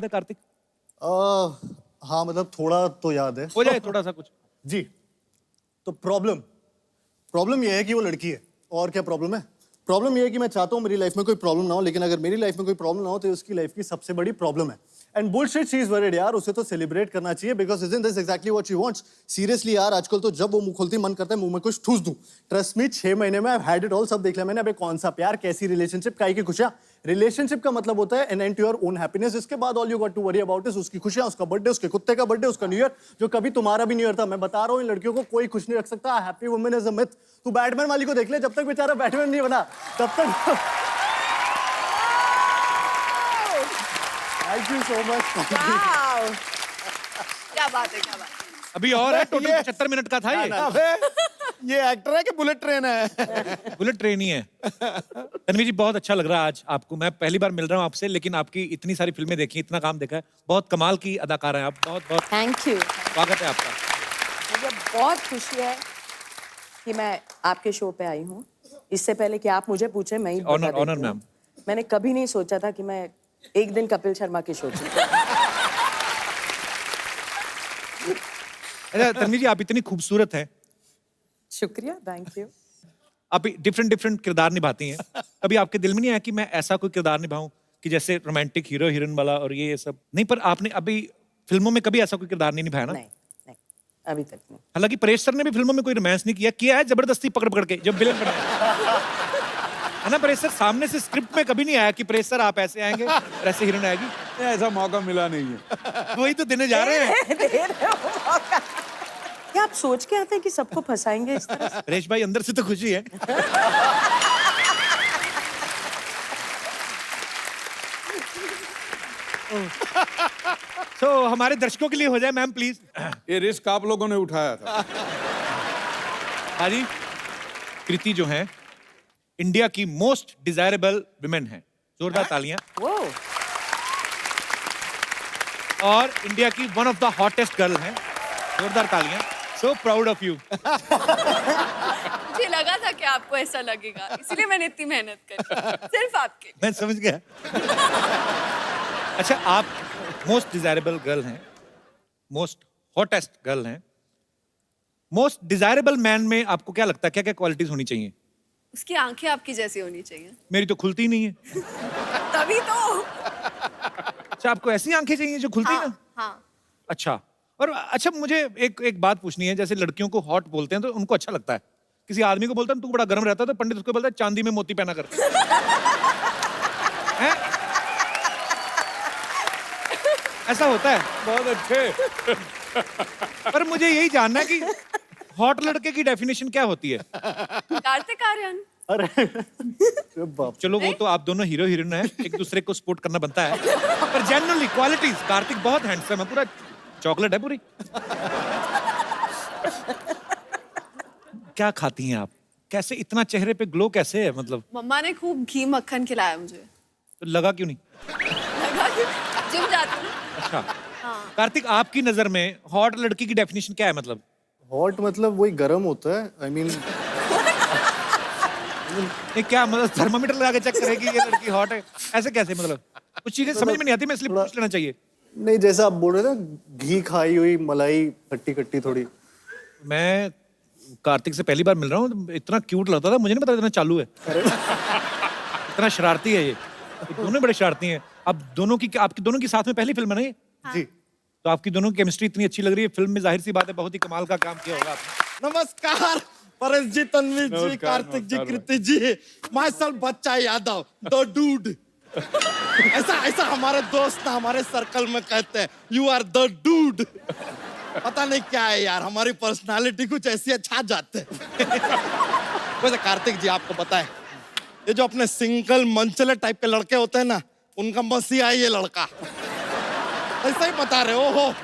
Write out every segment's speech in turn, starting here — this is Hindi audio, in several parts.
आपने कार्तिक? हाँ मतलब थोड़ा तो याद है। हो जाए थोड़ा सा कुछ। जी। तो प्रॉब्लम ये है कि वो लड़की है। और क्या प्रॉब्लम है? प्रॉब्लम ये है कि मैं चाहता हूँ मेरी लाइफ में कोई प्रॉब्लम ना हो, लेकिन अगर मेरी लाइफ में कोई प्रॉब्लम ना हो तो उसकी लाइफ की सबसे बड़ी प्रॉब्लम है। And bullshit she is worried यार, उसे तो सेलिब्रेट करना चाहिए because isn't this exactly what she wants. Seriously यार, आजकल तो जब वो मुंह खोलती मन करता है मुंह में कुछ ठूस दूं। ट्रस्ट मी, 6 महीने में आई हैड इट ऑल, सब देख लिया मैंने। अबे कौन सा प्यार, कैसी रिलेशनशिप, काहे की खुशियां। रिलेशनशिप का मतलब होता है an end to your own happiness. इसके बाद all you got to worry about is उसकी खुशियां, उसका बर्थडे, उसके कुत्ते का बर्थडे, उसका न्यू ईयर, जो कभी तुम्हारा भी न्यू ईयर था। मैं बता रहा हूँ इन लड़कियों को कोई खुश नहीं रख सकता। Happy women is a myth. तू बैटमैन वाली को देख ले, जब तक बेचारा बैटमैन नहीं बना तब तक। Thank you so much. क्या बात है, क्या बात है। अभी और है, टोटल 75 मिनट का था ये। ये एक्टर है कि बुलेट ट्रेन है? बुलेट ट्रेन ही है। तन्वी जी बहुत अच्छा लग रहा है आज आपको। मैं पहली बार मिल रहा हूँ आपसे, लेकिन आपकी इतनी सारी फिल्में देखी, इतना काम देखा है, बहुत कमाल की अदाकार हैं आप। बहुत बहुत थैंक यू। स्वागत है आपका। मुझे बहुत खुशी है कि मैं आपके शो पे आई हूँ। इससे पहले कि आप मुझे पूछे, मैं ही बता देती ऑनर हूँ। मैम। मैंने कभी नहीं सोचा था कि मैं एक दिन कपिल शर्मा के शो पे। अच्छा तन्वी जी, आप इतनी खूबसूरत हैं, शुक्रिया, थैंक यू। आप डिफरेंट डिफरेंट किरदार निभाती हैं। कभी आपके दिल में नहीं आया कि मैं ऐसा कोई किरदार निभाऊं कि जैसे रोमांटिक हीरो हीरोइन वाला और ये सब नहीं? पर आपने अभी फिल्मों में कभी ऐसा कोई किरदार नहीं निभाया ना? नहीं नहीं, अभी तक नहीं। हालांकि परेश सर ने भी फिल्मों में कोई रोमांस नहीं किया है, जबरदस्ती पकड़ पकड़ के जब विलन बने है ना। परेश सर सामने से स्क्रिप्ट में कभी नहीं आया कि परेश सर आप ऐसे आएंगे और ऐसे हीरोइन आएगी। ऐसा मौका मिला नहीं है। वही तो देने जा रहे हैं। दे रहे हो मौका। क्या आप सोच के आते हैं कि सबको फंसाएंगे इस तरह से? परेश भाई अंदर से तो खुशी है। तो हमारे दर्शकों के लिए हो जाए मैम प्लीज। ये रिस्क आप लोगों ने उठाया था। हाँ जी, कृति जो है इंडिया की मोस्ट डिजायरेबल विमेन है। जोरदार तालियां। वो और इंडिया की one of the hottest girl है। जोरदार तालियां। So proud of you. मुझे लगा था कि आपको ऐसा लगेगा, इसलिए मैंने इतनी मेहनत करी सिर्फ आपके। मैं समझ गया। अच्छा, आप मोस्ट डिजायरेबल गर्ल हैं, मोस्ट हॉटेस्ट गर्ल हैं। मोस्ट डिजायरेबल मैन में आपको क्या लगता है, क्या क्या क्वालिटीज होनी चाहिए? उसकी आंखें आपकी जैसी होनी चाहिए। मेरी तो खुलती ही नहीं है। तभी तो। अच्छा, आपको ऐसी आंखें चाहिए जो खुलती हाँ, ना? हाँ। अच्छा। और अच्छा, मुझे एक बात पूछनी है। जैसे लड़कियों को हॉट बोलते हैं तो उनको अच्छा लगता है। किसी आदमी को बोलता है तू बड़ा गर्म रहता है, तो पंडित उसको बोलता है चांदी में मोती पहना कर। हैं? ऐसा होता है। बहुत अच्छे। पर मुझे यही जानना है कि हॉट लड़के की डेफिनेशन क्या होती है? कार्तिक आर्यन। अरे बाप। चलो वो तो आप दोनों हीरो हीरोइन हैं, एक दूसरे को सपोर्ट करना बनता है। पर जनरली क्वालिटीज, कार्तिक बहुत हैंडसम है, पूरा चॉकलेट है पूरी। क्या खाती हैं आप? कैसे इतना चेहरे पे ग्लो कैसे है? मतलब मम्मा ने खूब घी मक्खन खिलाया मुझे। तो लगा क्यों नहीं? लगा कि जिम जाती हूँ। अच्छा। कार्तिक, आपकी नजर में हॉट लड़की की डेफिनेशन क्या है? मतलब हॉट मतलब वही गर्म होता है। आई मीन ये क्या मतलब थर्मामीटर लगा के चेक करेगी ये लड़की हॉट है? ऐसे कैसे? मतलब कुछ चीजें समझ में नहीं आती, मैं इसलिए पूछ लेना चाहिए। नहीं, जैसा आप बोल रहे थे ना, घी खाई हुई मलाई, खट्टी खट्टी थोड़ी। मैं कार्तिक से पहली बार मिल रहा हूँ, इतना क्यूट लगता था, मुझे नहीं पता इतना चालू है। इतना शरारती है ये दोनों बड़े शरारती हैं। अब दोनों की, आपकी दोनों की साथ में पहली फिल्म है ना ये? जी। तो आपकी दोनों की केमिस्ट्री इतनी अच्छी लग रही है फिल्म में, जाहिर सी बात है बहुत ही कमाल का काम किया होगा आपने। नमस्कार परेश जी, तन्वी जी, नमस्कार, कार्तिक जी, नमस्कार कृति जी, माय सेल्फ बच्चा यादव, द डूड। ऐसा हमारे दोस्त ना हमारे सर्कल में कहते हैं, यू आर द डूड। पता नहीं क्या है यार, हमारी पर्सनालिटी कुछ ऐसी है, छा जाते हैं। वैसे कार्तिक जी, आपको पता है ये जो अपने सिंगल मंचले टाइप के लड़के होते हैं ना, उनका मसीहा है ये लड़का। ऐसा ही बता रहे हो।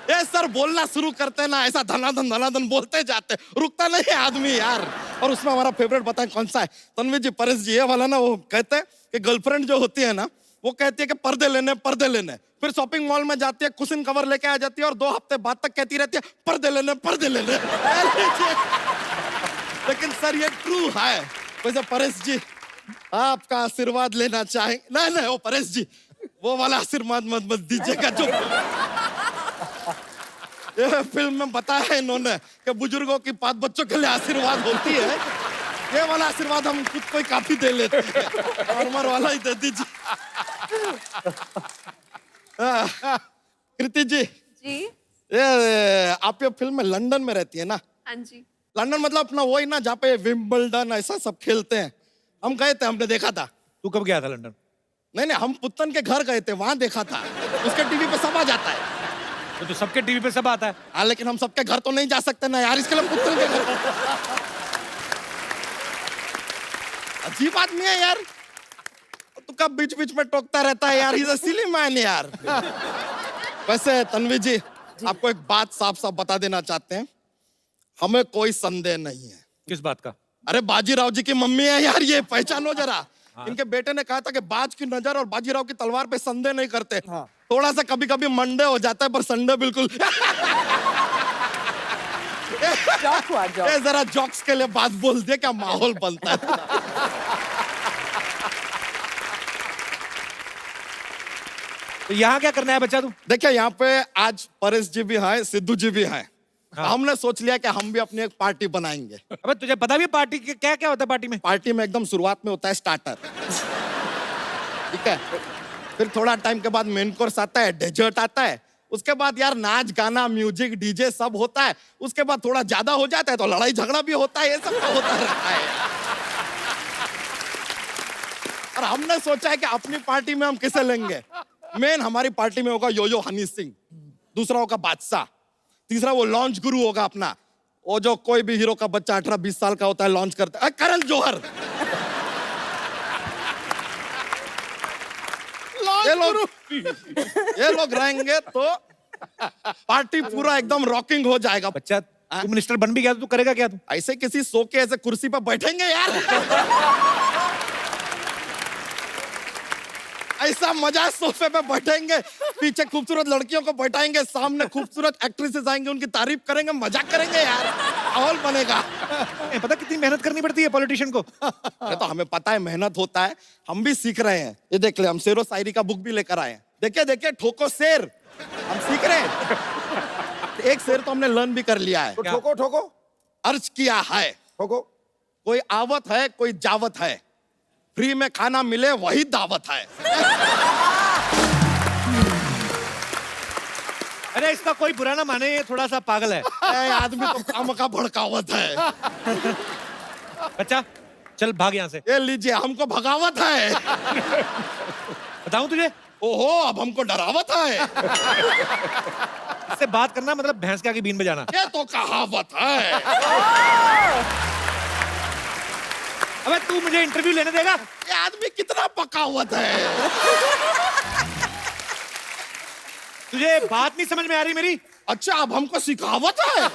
ये सर बोलना शुरू करते हैं ना, ऐसा धनाधन बोलते जाते, रुकता नहीं है आदमी यार। और उसमें हमारा फेवरेट बताएं कौन सा है? तन्वी जी, परेश जी, ये वाला ना, वो कहते हैं कि गर्लफ्रेंड जो होती है ना, वो कहती है कि पर्दे लेने। फिर शॉपिंग मॉल में जाती है, कुशन कवर लेके आ जाती है और 2 हफ्ते बाद तक कहती रहती है पर्दे लेने। लेकिन सर ये ट्रू है। वैसे परेश जी, आपका आशीर्वाद लेना चाहेंगे। नहीं, ओ परेश जी, वो वाला आशीर्वाद मत मत दीजिएगा जो ये फिल्म में बताया है इन्होंने कि बुजुर्गों की बात बच्चों के लिए आशीर्वाद होती है, ये वाला आशीर्वाद हम खुद को ही काफी दे लेते हैं, नॉर्मल वाला ही दे दीजिए। कृति जी, जी ये आप ये फिल्म में लंदन में रहती है ना? हाँ जी। लंदन मतलब अपना वही ना जहाँ पे विंबलडन ऐसा सब खेलते हैं। हम गए थे, हमने देखा था। तू कब गया था लंदन? नहीं नहीं, हम पुत्तन के घर गए थे, वहां देखा था। उसके टीवी पे सब आ जाता है। तो सबके टीवी पे सब आता है। हाँ, लेकिन हम सबके घर तो नहीं जा सकते ना यार, इसके लिए पुत्तन के घर। अजीब आदमी है यार, तू कब बीच बीच में टोकता रहता है यार, इज सिली मैन यार। वैसे तन्वी जी, आपको एक बात साफ साफ बता देना चाहते हैं, हमें कोई संदेह नहीं है। किस बात का? अरे बाजीराव जी की मम्मी है यार, ये पहचानो जरा। इनके बेटे ने कहा था कि बाज की नजर और बाजीराव की तलवार पे संदेह नहीं करते। थोड़ा सा कभी कभी मंडे हो जाता है, पर संडे बिल्कुल। जॉक हुआ जॉक। ये जरा जॉक्स के लिए बात बोल दे, क्या माहौल बनता है। तो यहाँ क्या करना है बच्चा तू? देखिए यहाँ पे आज परेश जी भी हैं, सिद्धू जी भी हैं। हमने सोच लिया कि हम भी अपनी एक पार्टी बनाएंगे। अबे तुझे पता भी है पार्टी क्या क्या होता है पार्टी में? पार्टी में एकदम शुरुआत में होता है स्टार्टर, ठीक है, फिर थोड़ा टाइम के बाद मेन कोर्स आता है, डेजर्ट आता है, उसके बाद यार नाच गाना म्यूजिक डीजे सब होता है, उसके बाद थोड़ा ज्यादा हो जाता है तो लड़ाई झगड़ा भी होता है, ये सब तो होता रहता है। और हमने सोचा है कि अपनी पार्टी में हम किसे लेंगे। मेन हमारी पार्टी में होगा योयो हनी सिंह, दूसरा होगा बादशाह, तीसरा वो लॉन्च गुरु होगा अपना, वो जो कोई भी हीरो का बच्चा 18-20 साल का होता है लॉन्च करता है, करण जौहर। ये लोग रहेंगे तो पार्टी पूरा एकदम रॉकिंग हो जाएगा। बच्चा तू मिनिस्टर बन भी गया तो तू करेगा क्या तू? ऐसे किसी सो के ऐसे कुर्सी पर बैठेंगे यार। ऐसा मजा सोफे पे बैठेंगे, पीछे खूबसूरत लड़कियों को बैठाएंगे, सामने खूबसूरत एक्ट्रेसेस आएंगे, उनकी तारीफ करेंगे, मजाक करेंगे यार, माहौल बनेगा। पता कितनी मेहनत करनी पड़ती है पॉलिटिशियन को? ये तो हमें पता है, मेहनत होता है, हम भी सीख रहे हैं। ये देख ले, हम शेरो शायरी का बुक भी लेकर आए हैं। देखिए देखिए, ठोको शेर, हम सीख रहे हैं। एक शेर तो हमने लर्न भी कर लिया है। तो ठोको ठोको अर्ज किया है, ठोको। कोई आवत है, कोई जावत है, फ्री में खाना मिले वही दावत है। अरे इसका कोई बुरा ना माने, ये थोड़ा सा पागल है। आदमी तो काम का भड़कावत है। बच्चा चल भाग यहाँ से। ये लीजिए, हमको भगावत है। बताऊं तुझे? ओहो, अब हमको डरावत है। इससे बात करना मतलब भैंस के आगे बीन बजाना। ये तो कहावत है। अबे तू मुझे इंटरव्यू लेने देगा? ये आदमी कितना पकावत है। तुझे बात नहीं समझ में आ रही मेरी? अच्छा, अब हमको सिखावत है।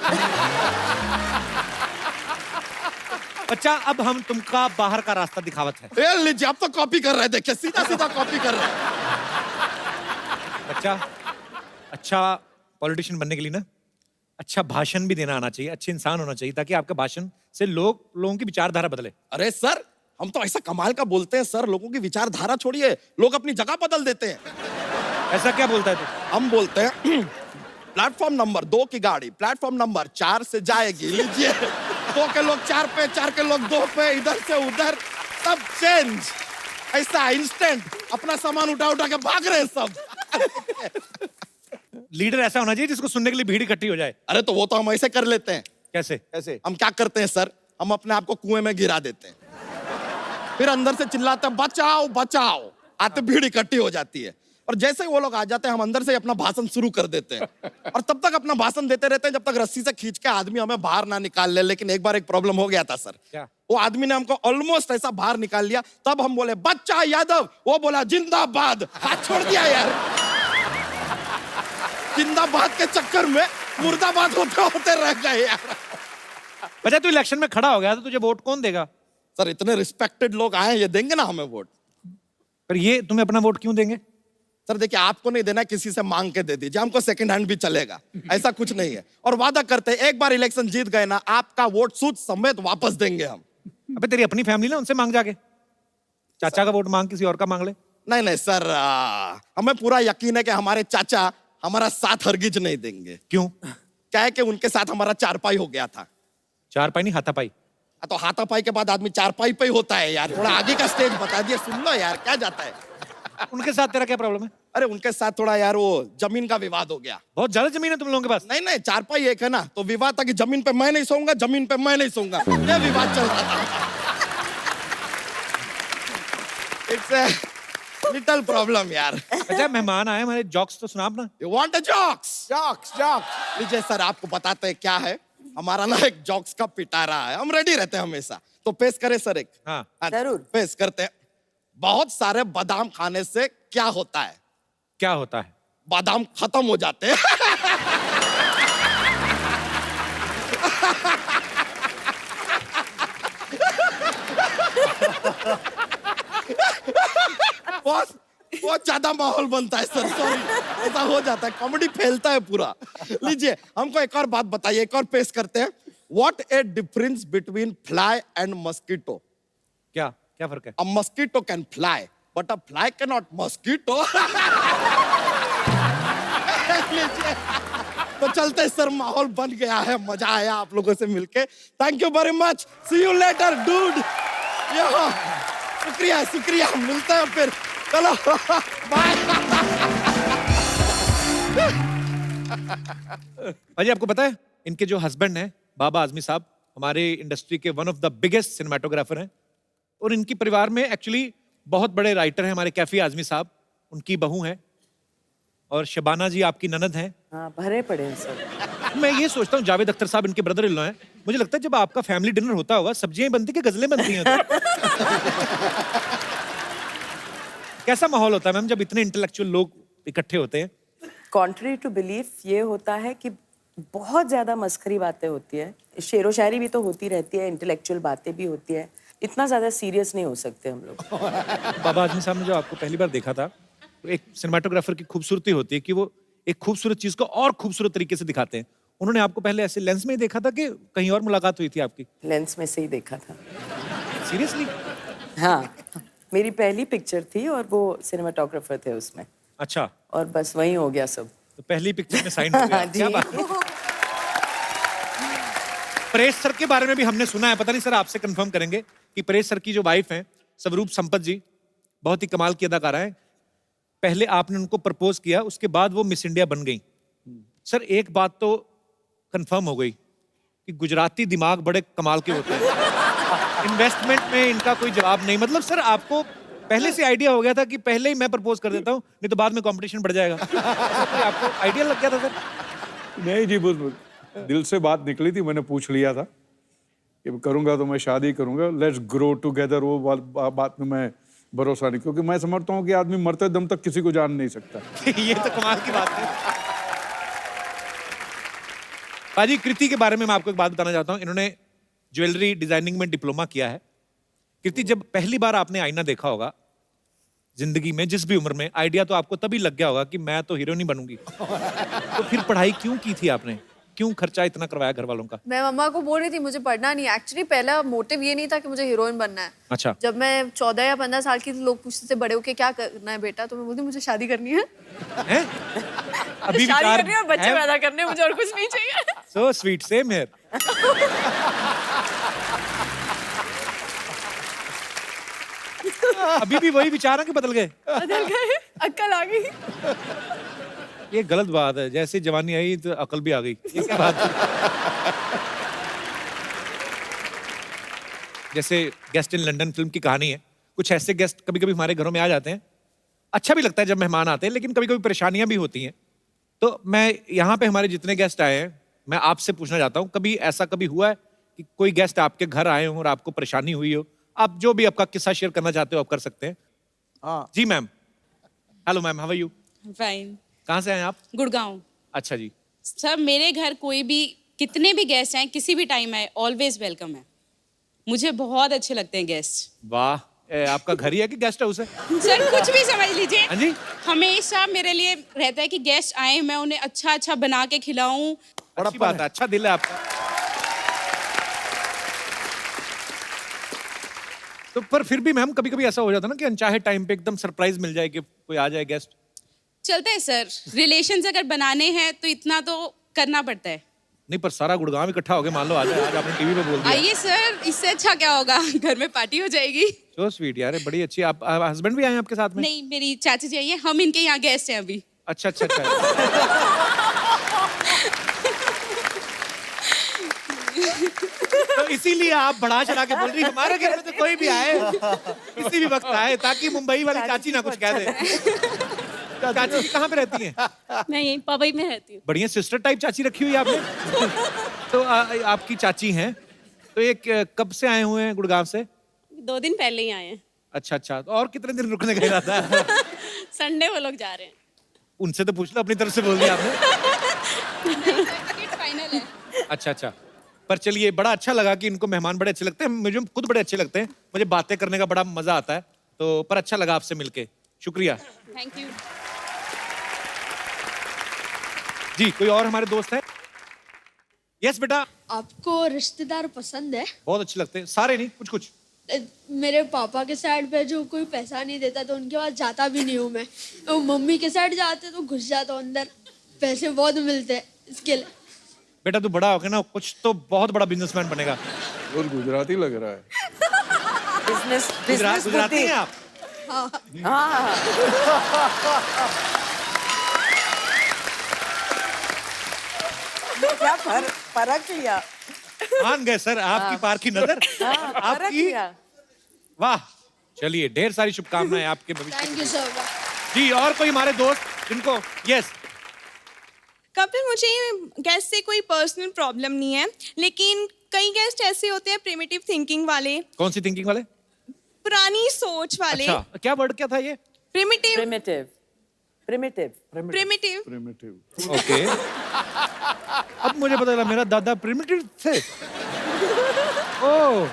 बच्चा अब हम तुमका बाहर का रास्ता दिखावत है। ये लीजिए, अब तो कॉपी कर रहे हैं, देखिए सीधा सीधा कॉपी कर रहे हैं। बच्चा अच्छा पॉलिटिशियन बनने के लिए ना अच्छा भाषण भी देना आना चाहिए, अच्छे इंसान होना चाहिए, ताकि आपके भाषण से लोगों की विचारधारा बदले। अरे सर, हम तो ऐसा कमाल का बोलते हैं सर, लोगों की विचारधारा छोड़िए, लोग अपनी जगह बदल देते हैं। ऐसा क्या बोलता है तू? हम बोलते हैं प्लेटफॉर्म नंबर 2 की गाड़ी प्लेटफॉर्म नंबर 4 से जाएगी, लीजिए 2 के लोग 4 पे, 4 के लोग 2 पे, इधर से उधर सब चेंज, ऐसा इंस्टेंट, अपना सामान उठा उठा के भाग रहे हैं सब। लीडर ऐसा होना चाहिए जिसको सुनने के लिए भीड़ इकट्ठी हो जाए। अरे तो वो तो हम ऐसे कर लेते हैं। कैसे? कैसे? हम क्या करते हैं सर, हम अपने आप को कुएं में गिरा देते हैं, फिर अंदर से चिल्लाते हैं बचाओ बचाओ, आते भीड़ इकट्ठी हो जाती है, और जैसे ही वो लोग आ जाते हैं हम अंदर से अपना भाषण शुरू कर देते हैं, और तब तक अपना भाषण देते रहते हैं जब तक रस्सी से खींच के आदमी हमें बाहर ना निकाल ले। लेकिन एक बार एक प्रॉब्लम हो गया था सर। क्या? वो आदमी ने हमको ऑलमोस्ट ऐसा बाहर निकाल लिया, तब हम बोले बच्चा यादव, वो बोला जिंदाबाद, हाथ छोड़ दिया यार। जिंदाबाद के चक्कर में मुर्दाबाद होते होते रह गए यार। बच्चा तू इलेक्शन में खड़ा हो गया तो तुझे वोट कौन देगा? सर इतने रिस्पेक्टेड लोग आए हैं, ये देंगे ना हमें वोट। पर ये तुम्हें अपना वोट क्यों देंगे? सर देखिए, आपको नहीं देना, किसी से मांग के दे दीजिए, हमको सेकंड हैंड भी चलेगा, ऐसा कुछ नहीं है। और वादा करते हैं एक बार इलेक्शन जीत गए ना, आपका वोट सूद समेत वापस देंगे हम। अबे तेरी अपनी फैमिली ना, उनसे मांग जाके। चाचा का वोट मांग, किसी और का मांग ले। नहीं नहीं सर, हमें पूरा यकीन है कि हमारे चाचा हमारा साथ हरगिज नहीं देंगे। क्यों? क्या है कि उनके साथ हमारा चारपाई हो गया था। चारपाई नहीं, हाथापाई। तो हाथापाई के बाद आदमी चारपाई पे ही होता है यार। थोड़ा आगे का स्टेज बता दिया, सुन लो यार, क्या जाता है। उनके साथ तेरा क्या प्रॉब्लम है? अरे उनके साथ थोड़ा यार वो जमीन का विवाद हो गया। बहुत ज्यादा जमीन है तुम लोगों के पास। नहीं नहीं, चारपाई एक है ना, तो विवाद था कि जमीन पे मैं नहीं सोऊंगा, जमीन पे मैं नहीं सोऊंगा, ये विवाद चल रहा था। इट्स ए लिटिल प्रॉब्लम यार। अच्छा, मेहमान आए हमारे, जोक्स तो सुना अपना। You want a jokes? Jokes लीजिए सर, आपको बताते हैं क्या है। हमारा ना एक जोक्स का पिटारा है, हम रेडी रहते हैं हमेशा। तो पेश करें सर एक? हाँ। जरूर। पेश करते हैं। बहुत सारे बादाम खाने से क्या होता है? क्या होता है? बादाम खत्म हो जाते हैं। बहुत ज्यादा माहौल बनता है सर, सॉरी, ऐसा हो जाता है, कॉमेडी फैलता है पूरा। लीजिए, हमको एक और बात बताइए, एक और पेश करते हैं। What A difference between fly and mosquito? क्या क्या फर्क है? A mosquito can fly, but a fly cannot mosquito. तो चलते हैं सर, माहौल बन गया है, मजा आया आप लोगों से मिलके। Thank you very much, see you later dude. शुक्रिया शुक्रिया, मिलते हैं फिर, चलो बाय। अजय, आपको पता है इनके जो हस्बैंड हैं बाबा आजमी साहब, हमारे इंडस्ट्री के one of the biggest cinematographer हैं, और इनकी परिवार में एक्चुअली बहुत बड़े राइटर हैं हमारे कैफी आजमी साहब, उनकी बहू हैं, और शबाना जी आपकी ननद हैं। हाँ, भरे पड़े हैं सब। मैं ये सोचता हूँ, जावेद अख्तर साहब इनके ब्रदर इन लॉ हैं। मुझे लगता है जब आपका फैमिली डिनर होता होगा, सब्जियां बनती कि गजलें बनती हैं? कैसा माहौल होता है मैम जब इतने इंटेलेक्चुअल लोग इकट्ठे होते हैं? कॉन्ट्री टू बिलीफ ये होता है कि बहुत ज्यादा मस्खरी बातें होती है, शेरो शायरी भी तो होती रहती है, इंटेलेक्चुअल बातें भी होती है, इतना ज्यादा सीरियस नहीं हो सकते हम लोग। बाबा आजमी साहब ने जो आपको पहली बार देखा था, तो एक सिनेमाटोग्राफर की खूबसूरती होती है कि वो एक खूबसूरत चीज को और खूबसूरत तरीके से दिखाते हैं। उन्होंने आपको पहले ऐसे लेंस में ही देखा था कि कहीं और मुलाकात हुई थी आपकी? लेंस में से ही देखा था। सीरियसली? हाँ, मेरी पहली पिक्चर थी और वो सिनेमाटोग्राफर थे उसमें। अच्छा, और बस वही हो गया सब। तो पहली पिक्चर में साइन हो गया। जी। क्या बात है। परेश सर के बारे में भी हमने सुना है, पता नहीं सर आपसे कंफर्म करेंगे कि परेश सर की जो वाइफ हैं स्वरूप संपत जी, बहुत ही कमाल की अदाकारा हैं। पहले आपने उनको प्रपोज किया, उसके बाद वो मिस इंडिया बन गई। सर एक बात तो कंफर्म हो गई कि गुजराती दिमाग बड़े कमाल के होते हैं। इन्वेस्टमेंट में इनका कोई जवाब नहीं। मतलब सर आपको पहले से आइडिया हो गया था कि पहले ही मैं प्रपोज कर देता हूँ, नहीं तो बाद में कंपटीशन बढ़ जाएगा। आपको आइडिया लग गया था सर? नहीं जी, बस दिल से बात निकली थी, मैंने पूछ लिया था कि करूंगा तो मैं शादी करूंगा, लेट्स ग्रो टुगेदर। वो बात में मैं भरोसा नहीं, क्योंकि मैं समझता हूँ कि आदमी मरते दम तक किसी को जान नहीं सकता। ये तो कमाल की बात है। पाजी, कृति के बारे में मैं आपको एक बात बताना चाहता हूँ। इन्होंने ज्वेलरी डिजाइनिंग में डिप्लोमा किया है। कृति, जब पहली बार आपने आईना देखा होगा जिंदगी में, जिस भी उम्र में, आइडिया तो आपको तभी लग गया होगा कि मैं तो हीरोइन ही बनूंगी। तो फिर पढ़ाई क्यों की थी आपने? क्यों खर्चा इतना करवाया घर वालों का? मैं मम्मा को बोल रही थी मुझे पढ़ना नहीं। एक्चुअली पहला मोटिव ये नहीं था कि मुझे हीरोइन बनना है। अच्छा। जब मैं 14 या 15 साल की थी, लोग पूछते थे बड़े होके क्या करना है बेटा, तो मैं बोलती मुझे शादी करनी है। हैं? अभी शादी विचार करनी है और बच्चे पैदा करने हैं, मुझे और कुछ नहीं चाहिए। So sweet, same here. अभी भी वही विचार है कि बदल गए? बदल गए, अक्ल आ गई। ये गलत बात है, जैसे जवानी आई तो अकल भी आ गई। ये क्या बात है? जैसे गेस्ट इन लंदन फिल्म की कहानी है। कुछ ऐसे गेस्ट कभी कभी हमारे घरों में आ जाते हैं, अच्छा भी लगता है जब मेहमान आते हैं, लेकिन कभी कभी परेशानियां भी होती हैं। तो मैं यहाँ पे हमारे जितने गेस्ट आए हैं, मैं आपसे पूछना चाहता हूँ, कभी ऐसा कभी हुआ है कि कोई गेस्ट आपके घर आए हो और आपको परेशानी हुई हो? आप जो भी आपका किस्सा शेयर करना चाहते हो आप कर सकते हैं। हाँ जी ma'am. Hello ma'am, how are you? Fine. कहाँ से आए आप? गुड़गांव। अच्छा जी। सर मेरे घर कोई भी, कितने भी गेस्ट आए, किसी भी टाइम आए, ऑलवेज वेलकम है। मुझे बहुत अच्छे लगते हैं गेस्ट। वाह, आपका घर ही है कि गेस्ट हाउस है? सर कुछ भी समझ लीजिए। हाँ जी। हमेशा मेरे लिए रहता है कि गेस्ट आए, मैं उन्हें अच्छा अच्छा बना के खिलाऊं। अच्छी बात है, अच्छा दिल है आपका। तो पर फिर भी मैम कभी कभी ऐसा हो जाता है ना कि अनचाहे टाइम पे एकदम सरप्राइज मिल जाए कि कोई आ जाए गेस्ट। चलता है सर, रिलेशंस अगर बनाने हैं तो इतना तो करना पड़ता है। नहीं पर सारा गुड़गांव इकट्ठा हो गया, मान लो आज आज आपने टीवी पे बोल दिया। आइए सर, इससे अच्छा क्या होगा, घर में पार्टी हो जाएगी। सो स्वीट यार, बड़ी अच्छी। आप हस्बैंड भी आए हैं आपके साथ में? नहीं, मेरी चाची जी आई है, हम इनके यहाँ गेस्ट हैं अभी। अच्छा अच्छा अच्छा। तो इसीलिए आप बढ़ा चढ़ा के बोल रही हमारे घर में तो कोई भी आए किसी भी वक्त आए, ताकि मुंबई वाली चाची ना कुछ कह दे। चाची जी कहाँ पे रहती हैं? मैं यहीं पवई में रहती हूँ। बढ़िया सिस्टर टाइप चाची रखी हुई है आपने। तो आपकी चाची हैं, तो ये कब से आए हुए हैं गुड़गांव से? 2 दिन पहले ही आए हैं। अच्छा अच्छा, तो और कितने दिन रुकने का इरादा है? संडे वो लोग जा रहे हैं। उनसे तो पूछ लो, अपनी तरफ से बोल दिया आपने। फाइनल है। अच्छा अच्छा, पर चलिए बड़ा अच्छा लगा कि इनको मेहमान बड़े अच्छे लगते हैं, मुझे खुद बड़े अच्छे लगते हैं, मुझे बातें करने का बड़ा मजा आता है। तो पर अच्छा लगा आपसे मिलके, शुक्रिया। Thank you. जी कोई और हमारे दोस्त है? यस बेटा। आपको रिश्तेदार पसंद है? बहुत अच्छे लगते हैं, सारे नहीं, कुछ कुछ। मेरे पापा के साइड पे जो कोई पैसा नहीं देता तो उनके पास जाता भी नहीं हूँ मैं। तो मम्मी के साइड जाते तो घुस जाता हूँ अंदर, पैसे बहुत मिलते हैं इसके लिए। बेटा तू बड़ा होकर ना कुछ तो बहुत बड़ा बिजनेसमैन बनेगा। और गुजराती लग रहा है। बिजनेस गुजराती हैं आप? हाँ। क्या फर्क लिया? मान गए सर आपकी पार की नजर। फर्क आपकी लिया। वाह, चलिए ढेर सारी शुभकामनाएं आपके भविष्य थैंक यू सर। जी और कोई हमारे दोस्त जिनको यस। कपिल, मुझे गेस्ट से कोई पर्सनल प्रॉब्लम नहीं है, लेकिन कई गेस्ट ऐसे होते हैं प्रिमिटिव थिंकिंग वाले, कौन सी थिंकिंग वाले? पुरानी सोच वाले। अच्छा क्या वर्ड क्या था ये? Primitive. Primitive. Primitive. Primitive. Primitive. Okay. अब मुझे पता चला मेरा दादा प्रिमिटिव थे। ओह।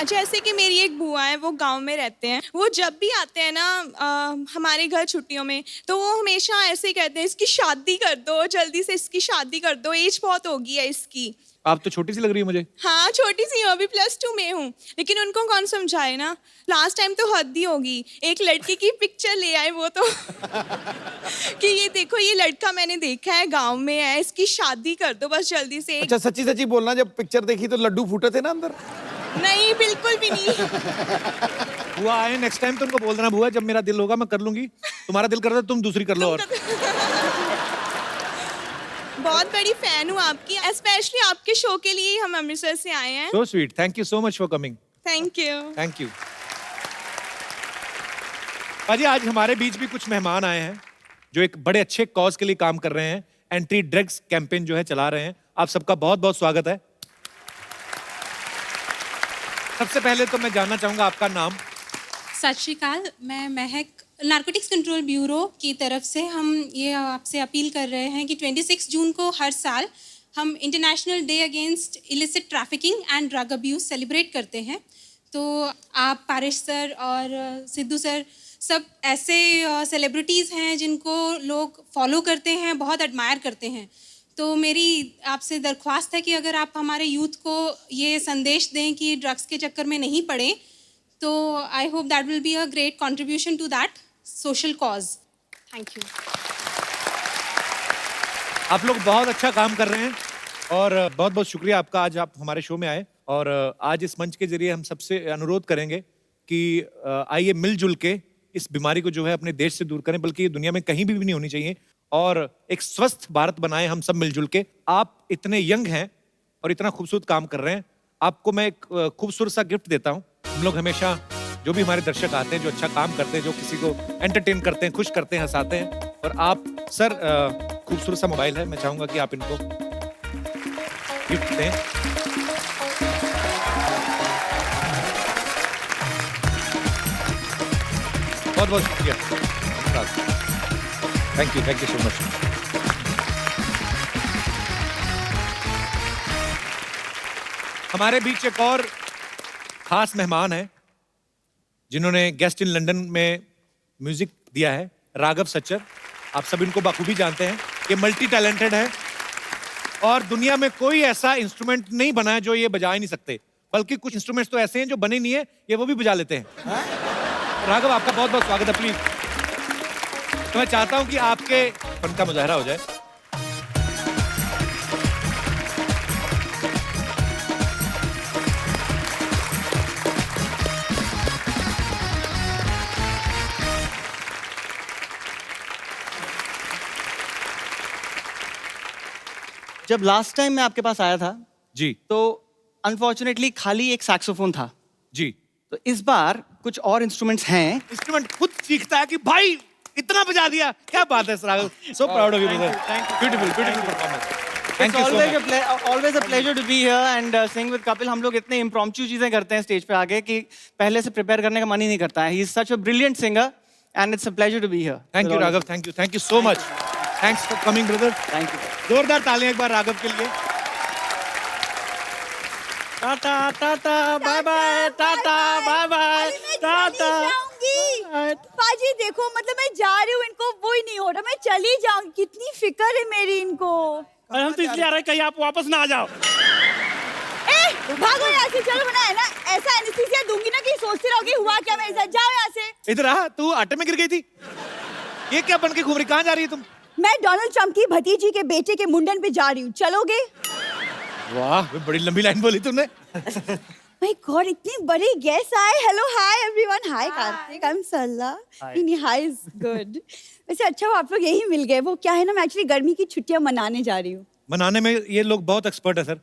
जैसे कि मेरी एक बुआ है, वो गांव में रहते हैं। वो जब भी आते हैं ना हमारे घर छुट्टियों में, तो वो हमेशा ऐसे ही कहते हैं, इसकी शादी कर दो, जल्दी से इसकी शादी कर दो, एज बहुत हो गई है इसकी। आप तो छोटी सी लग रही है मुझे। हाँ छोटी सी हूँ, अभी +2 में हूँ, लेकिन उनको कौन समझाए ना। लास्ट टाइम तो हद ही होगी, एक लड़की की पिक्चर ले आए वो तो कि ये देखो ये लड़का मैंने देखा है, गांव में है, इसकी शादी कर दो बस जल्दी से। अच्छा सच्ची सच्ची बोलना, जब पिक्चर देखी तो लड्डू फूटे थे ना अंदर? नहीं बिल्कुल भी नहीं। बुआ आए नेक्स्ट टाइम तो उनको बोल देना, बुआ जब मेरा दिल होगा मैं कर लूंगी, तुम्हारा दिल करता तुम दूसरी कर लो। और बहुत बड़ी फैन हूँ आपकी, स्पेशली आपके शो के लिए हम अमृतसर से आए हैं। So sweet, thank you so much for coming. Thank you. Thank you. पाजी आज हमारे बीच भी कुछ मेहमान आए हैं जो एक बड़े अच्छे कॉज के लिए काम कर रहे हैं, एंटी ड्रग्स कैंपेन जो है चला रहे हैं। आप सबका बहुत बहुत स्वागत है। सबसे पहले तो मैं जानना चाहूंगा आपका नाम। सत श्री अकाल, मैं महक, नारकोटिक्स कंट्रोल ब्यूरो की तरफ से हम ये आपसे अपील कर रहे हैं कि 26 जून को हर साल हम international day against illicit trafficking and drug abuse celebrate करते हैं। तो आप पारिश सर और सिद्धू सर सब ऐसे सेलिब्रिटीज़ हैं जिनको लोग फॉलो करते हैं, बहुत एडमायर करते हैं। तो मेरी आपसे दरख्वास्त है कि अगर आप हमारे यूथ को ये संदेश दें कि ड्रग्स के चक्कर में नहीं पड़े, तो I hope that will be a great contribution to that social cause. Thank you. आप लोग बहुत अच्छा काम कर रहे हैं और बहुत बहुत शुक्रिया आपका, आज आप हमारे शो में आए। और आज इस मंच के जरिए हम सबसे अनुरोध करेंगे कि आइए मिलजुल के इस बीमारी को जो है अपने देश से दूर करें, बल्कि ये दुनिया में कहीं भी नहीं होनी चाहिए, और एक स्वस्थ भारत बनाएं हम सब मिलजुल के। आप इतने यंग हैं और इतना खूबसूरत काम कर रहे हैं, आपको मैं एक खूबसूरत सा गिफ्ट देता हूं। हम लोग हमेशा जो भी हमारे दर्शक आते हैं, जो अच्छा काम करते हैं, जो किसी को एंटरटेन करते हैं, खुश करते हैं, हंसाते हैं, और आप सर खूबसूरत सा मोबाइल है, मैं चाहूंगा कि आप इनको गिफ्ट दें। बहुत बहुत शुक्रिया, थैंक यू सो मच। हमारे बीच एक और खास मेहमान है जिन्होंने गेस्ट इन लंदन में म्यूजिक दिया है, राघव सच्चर। आप सब इनको बखूबी जानते हैं, ये मल्टी टैलेंटेड है और दुनिया में कोई ऐसा इंस्ट्रूमेंट नहीं बना है जो ये बजा ही नहीं सकते। बल्कि कुछ इंस्ट्रूमेंट्स तो ऐसे हैं जो बने नहीं है, ये वो भी बजा लेते हैं। राघव, आपका बहुत बहुत स्वागत है। प्लीज, तो मैं चाहता हूं कि आपके फन का मुजाहरा हो जाए। जब लास्ट टाइम मैं आपके पास आया था जी तो अनफॉर्चुनेटली खाली एक सैक्सोफोन था। जी, तो इस बार कुछ और इंस्ट्रूमेंट्स हैं। इंस्ट्रूमेंट खुद सीखता है कि भाई इतना बजा दिया, क्या बात है Raghav. So proud of you brother, beautiful beautiful performance. It's always a pleasure to be here and sing with Kapil. हम लोग इतने impromptu चीजें करते हैं स्टेज पे आके कि पहले से प्रिपेयर करने का मन ही नहीं करता है। He is such a brilliant singer and it's a pleasure to be here. Thank you Raghav, thank you so much. Thanks for coming brother. Thank you. जोरदार तालियां एक बार राघव के लिए। Tata tata bye bye, tata bye bye, tata. पाजी देखो, मतलब मैं जा रही हूँ, इनको वो ही नहीं हो रहा, मैं चली जाऊंगी। कितनी फिक्र है मेरी इनको। और हम तो इसलिए आ रहे हैं कहीं आप वापस ना आ जाओ। भागो यहाँ से, चलो बना है ना, ऐसा एनेस्थीसिया दूंगी ना कि सोचते रहोगे हुआ क्या मेरे साथ। जाओ यहाँ से। इधर आ, तू आटे में गिर गई थी। ये क्या बन के घूम रही, कहाँ जा रही है तुम? मैं डोनाल्ड ट्रम्प की भतीजी के बेटे के मुंडन पे जा रही हूँ, चलोगे? वाह, बड़ी लंबी लाइन बोली तुमने। माय गॉड, इतनी बड़ी गेस्ट आए। Hello, hi everyone. Hi Kartik, I am Sarla. Hi is good. वैसे अच्छा, वो आप लोग यही मिल गए। वो क्या है ना, मैं एक्चुअली गर्मी की छुट्टियां मनाने जा रही हूँ। मनाने में ये लोग बहुत एक्सपर्ट है सर।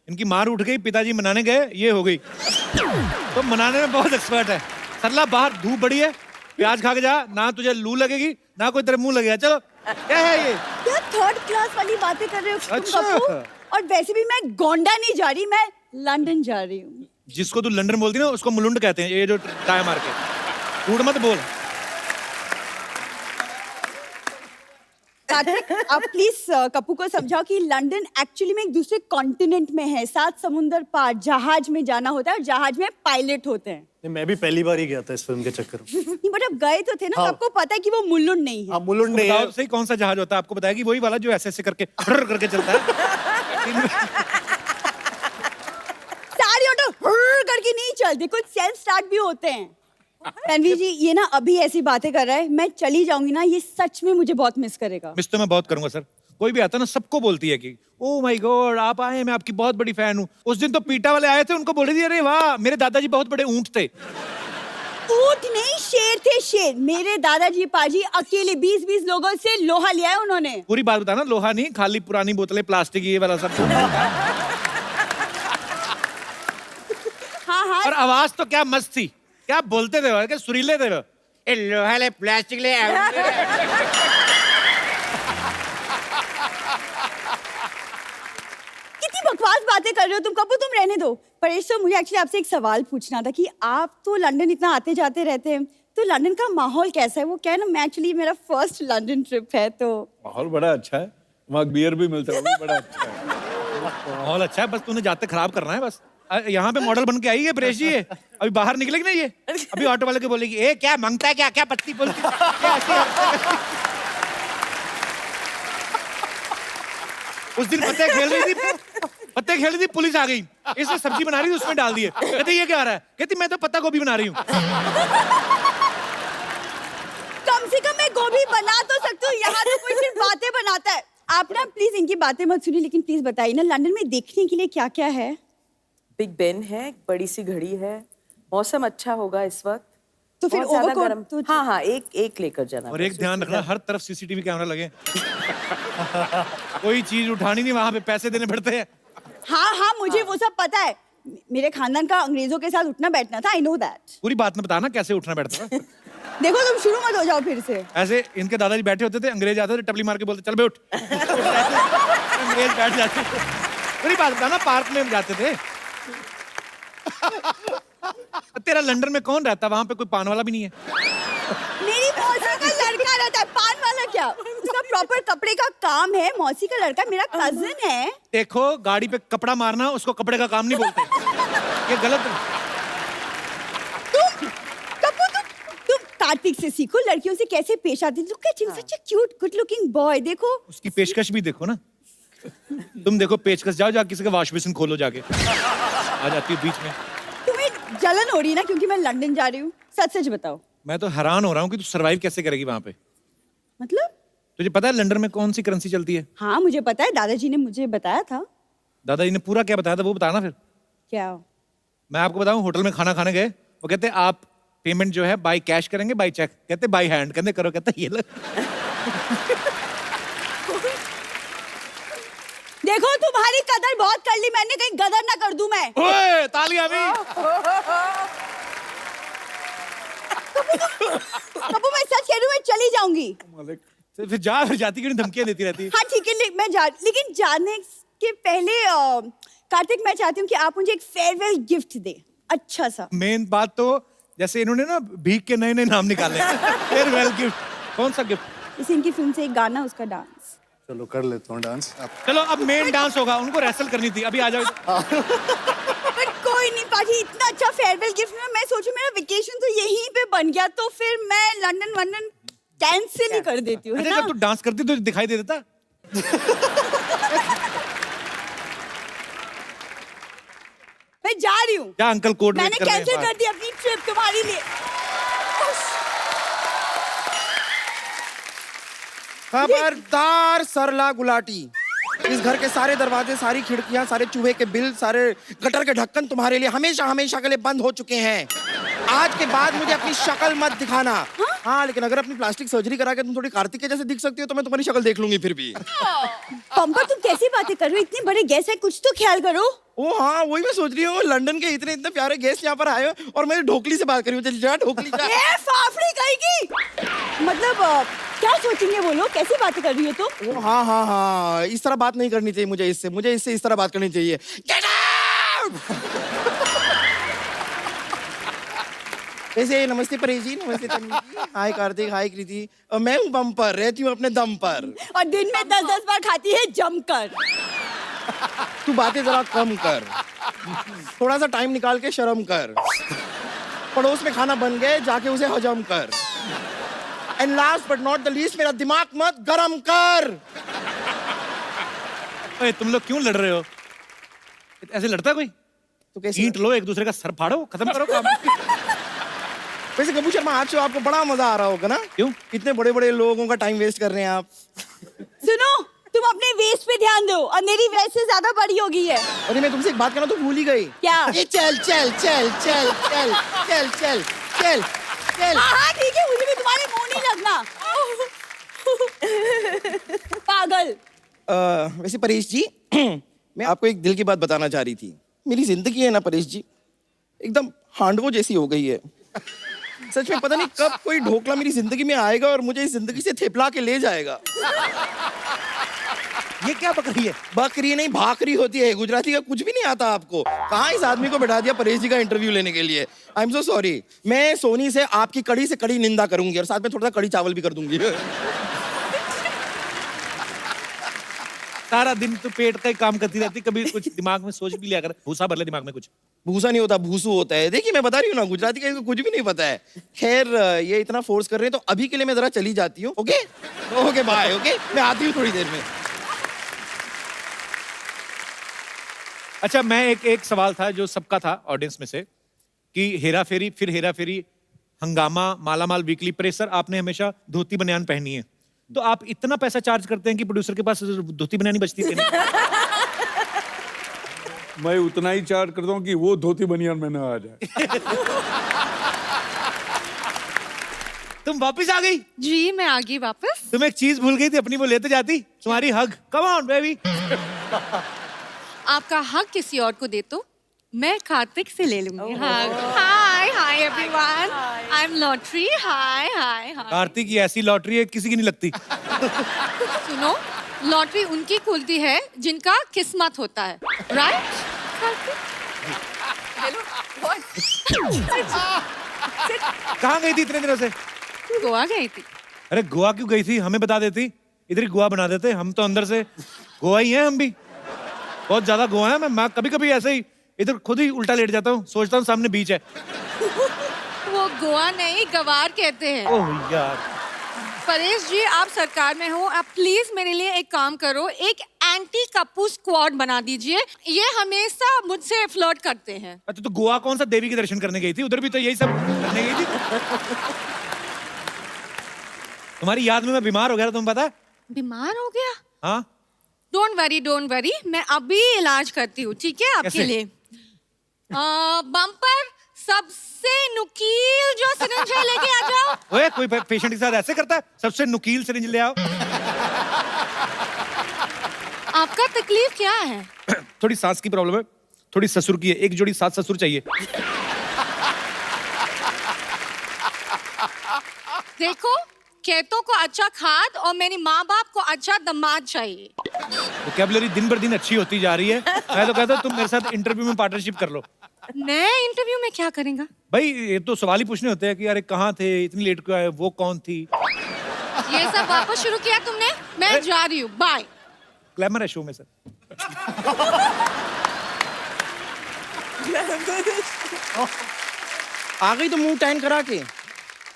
इनकी मार उठ गई, पिताजी मनाने गए, ये हो गई। तो मनाने में बहुत एक्सपर्ट है। सरला, बाहर धूप बड़ी है, प्याज खा के जा, ना तुझे लू लगेगी ना कोई तेरे मुंह लगेगा। चलो, क्या है ये? क्या थर्ड क्लास वाली बातें कर रहे हो तुम अच्छा। कपूर? और वैसे भी मैं गोंडा नहीं जा रही, मैं लंदन जा रही हूँ। जिसको तू लंदन बोलती ना, उसको मुलुंड कहते हैं, ये जो टाई मार के। झूठ मत बोल। कार्तिक, आप प्लीज कप्पू को समझाओ कि लंदन एक्चुअली में एक दूसरे कॉन्टिनेंट में है, 7 समुंदर पार। जहाज में जाना होता है और जहाज में पायलट होते हैं। मैं भी पहली बार ही गया था इस फिल्म के चक्कर में। नहीं, बट अब गए तो थे ना, हाँ। तो आपको पता है कि वो मुलुंड नहीं है। मुलुंड नहीं है। सही, कौन सा जहाज होता है आपको बताया कि वही वाला जो ऐसे करके करके चलता है। सारी ऑटो करके नहीं चलते, कुछ सेल्फ स्टार्ट भी होते हैं। रणवीर जी, ये ना अभी ऐसी बातें कर रहा है, मैं चली जाऊंगी ना, ये सच में मुझे बहुत मिस करेगा। मिस तो मैं बहुत करूंगा सर। कोई भी आता ना, सबको बोलती है कि ओ माय गॉड आप आए, मैं आपकी बहुत बड़ी फैन हूँ। उस दिन तो पीटा वाले आए थे, उनको बोल रही थी अरे वाह मेरे दादाजी बहुत बड़े ऊंट थे। ऊंट नहीं, शेर थे, शेर। मेरे दादाजी पाजी अकेले 20-20 लोगों से लोहा लिया है उन्होंने। पूरी बात बताना, लोहा नहीं, खाली पुरानी बोतलें, प्लास्टिक, ये वाला सब। हाँ हाँ। और आवाज तो क्या मस्त थी, क्या बोलते थे, क्या सुरीले थे वो। ए लोहा ले, प्लास्टिक ले। कितनी बकवास बातें कर रहे हो तुम कपूर, तुम रहने दो। परेश सर, मुझे एक्चुअली आपसे एक सवाल पूछना था कि आप तो लंदन इतना आते जाते रहते हैं, तो लंदन का माहौल कैसा है? वो क्या है ना, मैं एक्चुअली मेरा फर्स्ट लंदन ट्रिप है, तो माहौल बड़ा अच्छा है, वहाँ बियर भी मिलता है, वो भी बड़ा अच्छा है। माहौल अच्छा है, बस तूने जाते खराब करना है बस। यहाँ पे मॉडल बन के आई है परेश जी, ये अभी बाहर निकलेगी ना, ये अभी ऑटो वाले को बोलेगी ए क्या मांगता है, क्या क्या पत्ती बोलती उस दिन पत्ते खेल रही थी, पुलिस आ गई, इसने सब्जी बना रही थी, उसमें डाल दिए। कहती ये क्या आ रहा है? कहती मैं तो पत्ता गोभी बना रही हूँ। कम से कम मैं गोभी बना तो सकती हूँ, यहाँ तो कोई सिर्फ बातें बनाता है। आप ना प्लीज इनकी बातें मत सुनिए, लेकिन प्लीज बताइए ना लंदन में देखने के लिए क्या क्या है? बिग बेन है, बड़ी सी घड़ी है, मौसम अच्छा होगा इस वक्त। तो फिर बहुत ज्यादा ओवरकोट गर्म। तो हाँ हाँ, एक लेकर जाना। और एक ध्यान रखना, हर तरफ सीसीटीवी कैमरा लगे। कोई चीज उठानी नहीं, वहां पे पैसे देने पड़ते हैं। हाँ हाँ, मुझे वो सब पता है। मेरे खानदान का अंग्रेजों के साथ उठना बैठना था, आई नो दैट। पूरी बात में बताना कैसे उठना बैठता था। देखो तुम शुरू मत हो जाओ फिर से। ऐसे इनके दादाजी बैठे होते थे, अंग्रेज आते थे, टपली मार के बोलते चल बे उठ। अंग्रेज बैठ जाते। पूरी बात बताना, पार्क में जाते थे। तेरा लंदन में कौन रहता? वहां पे कोई पान वाला भी नहीं है। मेरी मौसी का लड़का रहता है, पान वाला क्या? उसका प्रॉपर कपड़े का काम है। मौसी का लड़का मेरा कजिन है। देखो, गाड़ी पे कपड़ा मारना उसको कपड़े का काम नहीं बोलते, ये गलत। तुम कार्तिक से सीखो, लड़कियों से कैसे पेश आती। Look at him, such a cute good looking boy. देखो उसकी पेशकश भी देखो ना। तुम देखो पेचकश, जाओ किसी का वॉश बेसिन खोलो जाके। आ जाती हो बीच में। तुम्हें जलन हो रही है ना क्योंकि मैं लंदन जा रही हूँ? सच सच बताओ। मैं तो हैरान हो रहा हूँ कि तू सरवाइव कैसे करेगी वहां पे। मतलब? तुझे पता है लंदन में कौन सी करेंसी चलती है? हाँ मुझे पता है, दादाजी ने मुझे बताया था। दादाजी ने पूरा क्या बताया था वो बताना फिर। क्या? मैं आपको बताऊं, होटल में खाना खाने गए, वो कहते आप पेमेंट जो है बाय कैश करेंगे बाय चेक? कहते बाय हैंड। कहते करो। कहते ये लो। देखो तुम्हारी कदर बहुत कर ली मैंने, कहीं गदर ना कर दूं मैं। ओए तालियां भी। कबू मैं सच कह रही हूँ, मैं चली जाऊंगी। फिर जाती क्यों नहीं, धमकियां देती रहती है। हाँ ठीक है, लेकिन जाने के पहले कार्तिक मैं चाहती हूँ कि आप मुझे एक फेयरवेल गिफ्ट दे, अच्छा सा। मेन बात तो जैसे इन्होंने ना भीख के नए नए नाम निकाले। फेयरवेल गिफ्ट, कौन सा गिफ्ट? इस इनकी फिल्म से एक गाना, उसका डांस। चलो कर लेता हूँ डांस। चलो अब मेन डांस होगा, उनको रेसल करनी थी, अभी आ जाओ। पर कोई नहीं पाजी, इतना अच्छा फेयरवेल गिफ्ट में मैं सोचूं मेरा वेकेशन तो यहीं पे बन गया, तो फिर मैं लंदन कैंसिल ही कर देती हूँ, है ना? जब तू डांस करती तो दिखाई दे देता। मैं जा रही हूँ। क्या अंकल कोड मैंने कैंसिल कर दी अपनी ट्रिप तुम्हारे लिए। खबरदार सरला गुलाटी, इस घर के सारे दरवाजे, सारी खिड़कियां, सारे चूहे के बिल, सारे गटर के ढक्कन तुम्हारे लिए हमेशा हमेशा के लिए बंद हो चुके हैं। आज के बाद मुझे अपनी शक्ल मत दिखाना। हाँ लेकिन अगर अपनी प्लास्टिक सर्जरी करा के तुम थोड़ी कार्तिक के जैसे दिख सकती हो तो मैं तुम्हारी शक्ल देख लूंगी फिर भी। पंपा तुम कैसी बातें कर रहे हो, इतने बड़े गेस्ट है, कुछ तो ख्याल करो। ओ हाँ वही मैं सोच रही हूँ, लंदन के इतने इतने प्यारे गेस्ट यहाँ पर आए हो और मैं ढोकली से बात कर रही हूँ। जा ढोकली जा। ए फाफड़ी कहेगी, मतलब क्या सोचेंगे वो लोग, कैसी बातें कर रही हो तुम? ओ हाँ हाँ हाँ, इस तरह बात नहीं करनी चाहिए मुझे इससे इस तरह बात करनी चाहिए। Get out! कैसे? नमस्ते परेश जी, नमस्ते तन्वी जी, हाय कार्तिक, हाय कृति। मैं हूँ बम्पर, रहती हूँ अपने दम पर। और दिन में 10-10 बार खाती है जमकर। तू बातें जरा कम कर, थोड़ा सा टाइम निकाल के शर्म कर। पड़ोस में खाना बन गए, जाके उसे हजम कर। And last but not the least, मेरा दिमाग मत गरम कर। ओए तुम लोग क्यों लड़ रहे हो? ऐसे लड़ता कोई? तो कैसे? ईंट लो, एक दूसरे का सर फाड़ो, खत्म करो काम। वैसे गब्बू शर्मा आज तो आपको बड़ा मजा आ रहा होगा ना? क्यों? इतने बड़े बड़े लोगों का टाइम वेस्ट कर रहे हैं आप। सुनो, तुम अपने वेस्ट पे ध्यान दो और मेरी वेस्ट से ज्यादा बड़ी हो गई है। अरे मैं तुमसे एक बात करना तो भूल ही गई। क्या? ये चल चल चल चल चल चल चल चल चल। हाँ ठीक है, मुझे भी तुम्हारे मुंह नहीं लगना। पागल। वैसे परेश जी, मैं आपको एक दिल की बात बताना चाह रही थी। मेरी जिंदगी है ना परेश जी, एकदम हांडवो जैसी हो गई है। सच में पता नहीं कब कोई ढोकला मेरी जिंदगी में आएगा और मुझे इस जिंदगी से थेपला के ले जाएगा। ये क्या बकरी है? बकरी नहीं, भाकरी होती है। गुजराती का कुछ भी नहीं आता आपको। कहाँ इस आदमी को बैठा दिया परेश जी का इंटरव्यू लेने के लिए। I am so sorry. मैं सोनी से आपकी कड़ी से कड़ी निंदा करूंगी और साथ में थोड़ा सा कड़ी चावल भी कर दूंगी। सारा दिन तो पेट का ही काम करती रहती, कभी कुछ दिमाग में सोच भी लिया कर। भूसा भर ले दिमाग में कुछ। भूसा नहीं होता, भूसू होता है। देखिए मैं बता रही हूँ ना, गुजराती का इनको कुछ भी नहीं पता है। खैर ये इतना फोर्स कर रहे हैं तो अभी के लिए मैं जरा चली जाती हूँ। Okay okay bye. ओके मैं आती हूँ थोड़ी देर में। अच्छा, मैं एक सवाल था जो सबका था ऑडियंस में से, कि हेरा फेरी, फिर हेरा फेरी, हंगामा, मालामाल वीकली, प्रेशर, आपने हमेशा धोती बनियान पहनी है। तो आप इतना पैसा चार्ज करते हैं कि प्रोड्यूसर के पास धोती बनियान बचती है? मैं उतना ही चार्ज करता हूँ कि वो धोती बनियान में ना आ जाए। तुम वापस आ गई? जी मैं आ गई वापस। तुम एक चीज भूल गई थी, अपनी वो लेते जाती, तुम्हारी हग। Come on baby. आपका हक किसी और को दे तो मैं कार्तिक से ले लूंगी। Hi hi everyone, I am lottery. Hi hi hi. Kartik की ऐसी लॉटरी है किसी की नहीं लगती। सुनो, लॉटरी उनकी खुलती है जिनका किस्मत होता है, राइट? कहाँ गई थी इतने दिनों से? गोवा गई थी। अरे गोवा क्यों गई थी? हमें बता देती, इधर ही गोवा बना देते। हम तो अंदर से गोवा ही हैं, हम भी बहुत ज्यादा गोवा है। मैं कभी कभी ऐसे ही इधर खुद ही उल्टा लेट जाता हूँ, सोचता हूँ सामने बीच है। वो गोवा नहीं, गवार कहते हैं। ओह यार। परेश जी, आप सरकार में हो, आप प्लीज मेरे लिए एक काम करो, एक एंटी कप्पू स्क्वाड बना दीजिए। ये हमेशा मुझसे फ्लर्ट करते हैं। अच्छा, तो गोवा कौन सा देवी के दर्शन करने गई थी? उधर भी तो यही सब करने गई थी। तुम्हारी याद में मैं बीमार हो गया था, तुम्हें पता है? बीमार हो गया? हाँ। डोंट वरी, मैं अभी इलाज करती हूँ, ठीक है आपके लिए। बम्पर सबसे नुकील जो सिरिंज है लेके आ जाओ। ओए, कोई पेशेंट के साथ ऐसे करता है? सबसे नुकील सिरिंज ले आओ। आपका तकलीफ क्या है? थोड़ी सांस की प्रॉब्लम है, थोड़ी ससुर की है। एक जोड़ी सास ससुर चाहिए। देखो, खेतों को अच्छा खाद और मेरी माँ बाप को अच्छा दामाद चाहिए। वोकैबुलरी दिन बर दिन अच्छी होती जा रही है। मैं तो कहता हूँ तुम मेरे साथ इंटरव्यू में पार्टनरशिप कर लो। मैं इंटरव्यू में क्या करेंगा? भाई ये तो सवाल ही पूछने होते हैं कि अरे कहाँ थे, इतनी लेट क्यों आए, वो कौन थी। ये सब वापस शुरू किया तुमने? मैं जा रही हूँ, बाय। ग्लैमर है शो में सर। आ गई तो मुंह टैन करा के।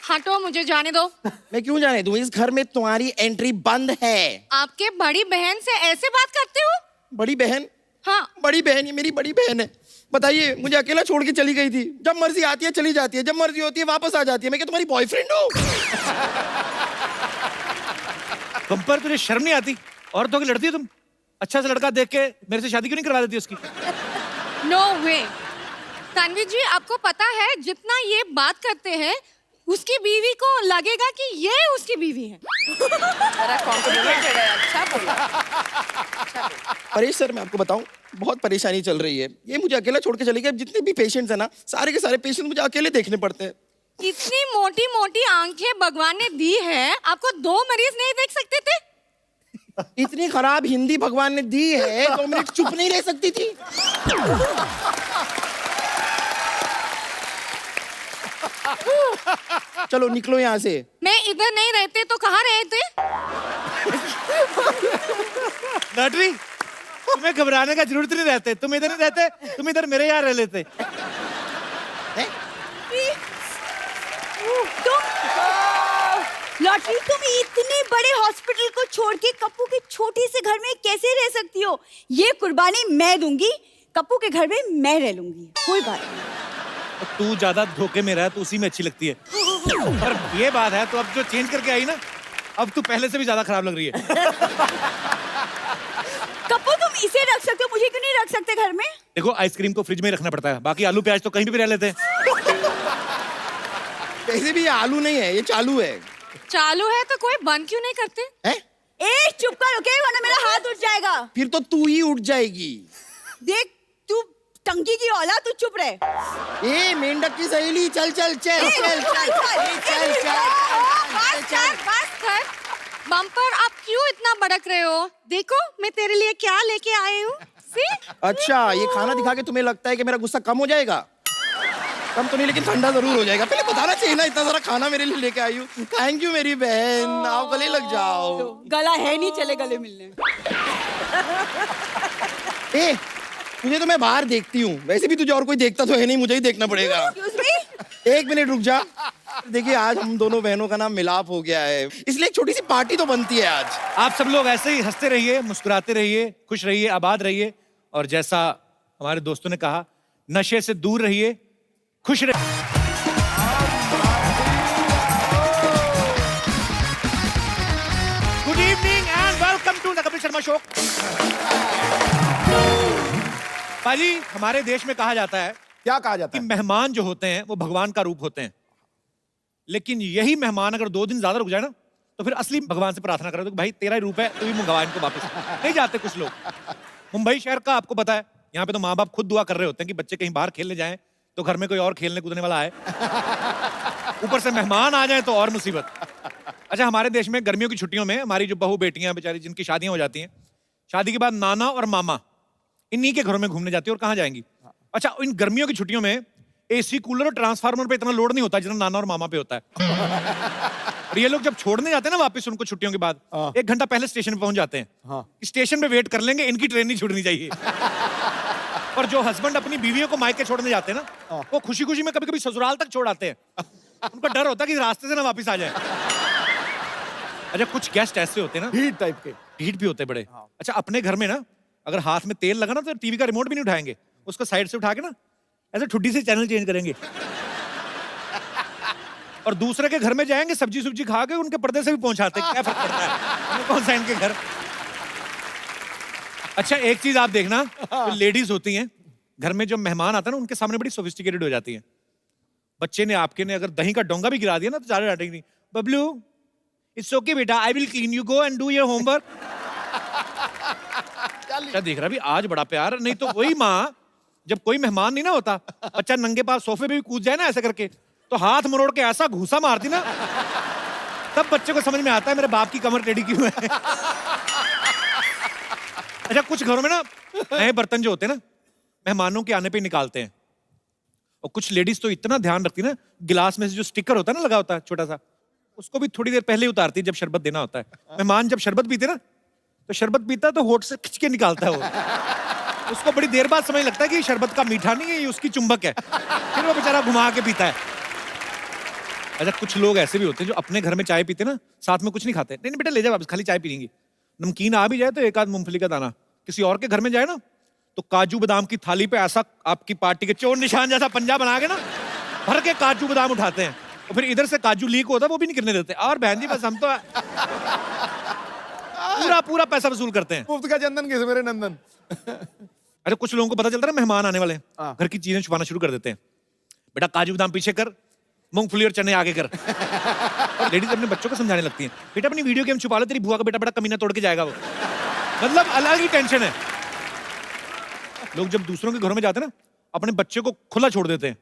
हटो, मुझे जाने दो। मैं क्यों जाने दूं? इस घर में तुम्हारी एंट्री बंद है। आपके बड़ी बहन से ऐसे बात करते हो? बड़ी बहन? हाँ। बड़ी बहन, ये मेरी बड़ी बहन है। बताइए, मुझे अकेला छोड़ के चली गई थी। जब मर्जी आती है चली जाती है, जब मर्जी होती है वापस आ जाती है। मैं क्या तुम्हारी बॉयफ्रेंड हूँ? बम्पर, तुझे शर्म नहीं आती? औरतों की लड़ती है तुम। अच्छा सा लड़का देख के मेरे से शादी क्यों नहीं करवा देती उसकी? नो वे। तन्वी जी, आपको पता है जितना ये बात करते हैं उसकी बीवी को लगेगा कि ये उसकी बीवी है। अच्छा बोला। परेश सर, मैं आपको बताऊं, बहुत परेशानी चल रही है। ये मुझे अकेला छोड़ के चली गई। अब जितने भी पेशेंट्स हैं ना, सारे के सारे पेशेंट्स मुझे अकेले देखने पड़ते हैं। इतनी मोटी मोटी आंखें भगवान ने दी है, आपको 2 मरीज नहीं देख सकते थे? इतनी खराब हिंदी भगवान ने दी है, 2 मिनट चुप नहीं रह सकती थी? चलो निकलो यहाँ से। मैं इधर नहीं रहते तो कहाँ रहे थे? लॉटरी, तुम्हें घबराने का जरूरत नहीं रहते। तुम इधर नहीं रहते, तुम इधर मेरे यहाँ रह लेते। लॉटरी, तुम इतने बड़े हॉस्पिटल को छोड़ के कप्पू के छोटे से घर में कैसे रह सकती हो? ये कुर्बानी मैं दूंगी, कप्पू के घर में मैं रह लूंगी, कोई बात नहीं। तू ज्यादा धोखे में रहा तो उसी में अच्छी लगती है। पर ये बात है, तो अब जो चेंज करके आई ना, अब तू पहले से भी ज्यादा खराब लग रही है। कप्पू, तुम इसे रख सकते हो, मुझे क्यों नहीं रख सकते घर में? देखो, आइसक्रीम को फ्रिज में ही रखना पड़ता है, बाकी आलू प्याज तो कहीं भी रह लेते हैं। वैसे भी ये आलू नहीं है, ये चालू है। चालू है तो कोई बंद क्यों नहीं करते? हैं? ए, चुप कर, ओके? वरना मेरा हाथ उठ जाएगा। फिर तो तू ही उठ जाएगी। देख, तू टंकी की औलाद, तू चुप रहे। ए, मेंढक की सहेली, चल चल चल चल चल चल। बस कर। बम्पर, आप क्यों इतना भड़क रहे हो? देखो मैं तेरे लिए क्या लेके आई हूँ। अच्छा, ये खाना दिखा के तुम्हें लगता है कि मेरा गुस्सा कम हो जाएगा? कम तो नहीं, लेकिन ठंडा जरूर हो जाएगा। पहले बताना चाहिए ना, इतना सारा खाना मेरे लिए लेके आई हूँ। थैंक यू मेरी बहन, आओ गले लग जाओ। गला है नहीं, चले गले मिलने। ए, तुझे तो मैं बाहर देखती हूँ, वैसे भी तुझे और कोई देखता तो है नहीं, मुझे ही देखना पड़ेगा। एक मिनट रुक जा। देखिए, आज हम दोनों बहनों का नाम मिलाप हो गया है, इसलिए एक छोटी सी पार्टी तो बनती है आज। आप सब लोग ऐसे ही हंसते रहिए, मुस्कुराते रहिए, खुश रहिए, आबाद रहिए, और जैसा हमारे दोस्तों ने कहा, नशे से दूर रहिए, खुश रहिए। Good evening and welcome to the Kapil Sharma show. पाजी, हमारे देश में कहा जाता है, क्या कहा जाता है? कि मेहमान जो होते हैं वो भगवान का रूप होते हैं, लेकिन यही मेहमान अगर 2 दिन ज्यादा रुक जाए ना, तो फिर असली भगवान से प्रार्थना करो तो भाई तेरा ही रूप है, तू भी मंगवा इनको वापस। नहीं जाते कुछ लोग। मुंबई शहर का आपको पता है, यहाँ पे तो माँ बाप खुद दुआ कर रहे होते हैं कि बच्चे कहीं बाहर खेलने जाएं तो घर में कोई और खेलने कूदने वाला आए, ऊपर से मेहमान आ जाए तो और मुसीबत। अच्छा, हमारे देश में गर्मियों की छुट्टियों में हमारी जो बहू बेटियां बेचारी जिनकी शादियां हो जाती हैं, शादी के बाद नाना और मामा इन्हीं के घरों में घूमने जाती है। और कहाँ जाएंगी? अच्छा, इन गर्मियों की छुट्टियों में एसी, कूलर और ट्रांसफार्मर पे इतना लोड नहीं होता जितना नाना और मामा पे होता है। और ये लोग जब छोड़ने जाते हैं ना वापस उनको छुट्टियों के बाद, 1 घंटा पहले स्टेशन पे पहुंच जाते हैं। स्टेशन पे वेट कर लेंगे, इनकी ट्रेन नहीं छूटनी चाहिए। और जो हस्बैंड अपनी बीवियों को मायके छोड़ने जाते हैं ना, वो खुशी खुशी में कभी कभी ससुराल तक छोड़ आते हैं। उनको डर होता है कि रास्ते से ना वापस आ जाए। अच्छा कुछ गेस्ट ऐसे होते हैं ना, हीट टाइप के। ढीठ भी होते हैं बड़े। अच्छा अपने घर में ना अगर हाथ में तेल लगा ना तो टीवी का रिमोट भी नहीं उठाएंगे, उसको साइड से उठा के ना ऐसे ठुड्डी से चैनल चेंज करेंगे। और दूसरे के घर में जाएंगे, सब्जी सुब्जी खा के उनके पर्दे से भी पहुंचाते हैं, क्या फर्क पड़ता है हमें कौन सा इनके घर। अच्छा एक चीज आप देखना, जो लेडीज होती हैं घर में, जो मेहमान आता है ना उनके सामने बड़ी सोफिस्टिकेटेड हो जाती हैं। बच्चे ने आपके ने अगर दही का डोंगा भी गिरा दिया ना तो ज्यादा डांटेंगे नहीं, बबलू इट्स ओके बेटा, I will clean, you go and do your homework. क्या देख रहा भी आज बड़ा प्यार। नहीं तो वही माँ जब कोई मेहमान नहीं ना होता, बच्चा नंगे पास सोफे पे भी कूद जाए ना ऐसे करके, तो हाथ मरोड़ के ऐसा घूसा मारती ना, तब बच्चे को समझ में आता है मेरे बाप की कमर टेढ़ी क्यों है। अच्छा कुछ घरों में ना नए बर्तन जो होते हैं ना मेहमानों के आने पे निकालते हैं, और कुछ लेडीज तो इतना ध्यान रखती ना, गिलास में से जो स्टिकर होता है ना लगा होता है छोटा सा, उसको भी थोड़ी देर पहले ही उतारती है जब शरबत देना होता है। मेहमान जब शरबत पीते ना तो शरबत पीता है तो होठ से खिंच के निकालता है वो, उसको बड़ी देर बाद समझ लगता है कि ये शरबत का मीठा नहीं है, ये उसकी चुंबक है, फिर वो बेचारा घुमा के पीता है। अच्छा कुछ लोग ऐसे भी होते हैं जो अपने घर में चाय पीते ना साथ में कुछ नहीं खाते, नहीं बेटा ले जाओ वापस, खाली चाय पीएंगे। नमकीन आ भी जाए तो एक आध मूंगफली का दाना, किसी और के घर में जाए ना तो काजू बादाम की थाली पे ऐसा आपकी पार्टी के चोर निशान जैसा पंजा बना के ना भर के काजू बादाम उठाते हैं, और फिर इधर से काजू लीक होता है वो भी नहीं करने देते। और बहन जी बस हम तो पूरा पैसा वसूल करते हैं। मुफ्त का चंदन किस मेरे नंदन। अरे कुछ लोगों को पता चलता है मेहमान आने वाले हैं, घर की चीजें छुपाना शुरू कर देते हैं, बेटा काजू बादाम पीछे कर, मूंगफली और चने आगे कर। और लेडीज अपने बच्चों को समझाने लगती हैं, बेटा अपनी वीडियो गेम छुपा लो, तेरी बुआ का बेटा बड़ा कमीना तोड़ के जाएगा वो। मतलब अलग ही टेंशन है। लोग जब दूसरों के घरों में जाते हैं ना अपने बच्चे को खुला छोड़ देते हैं,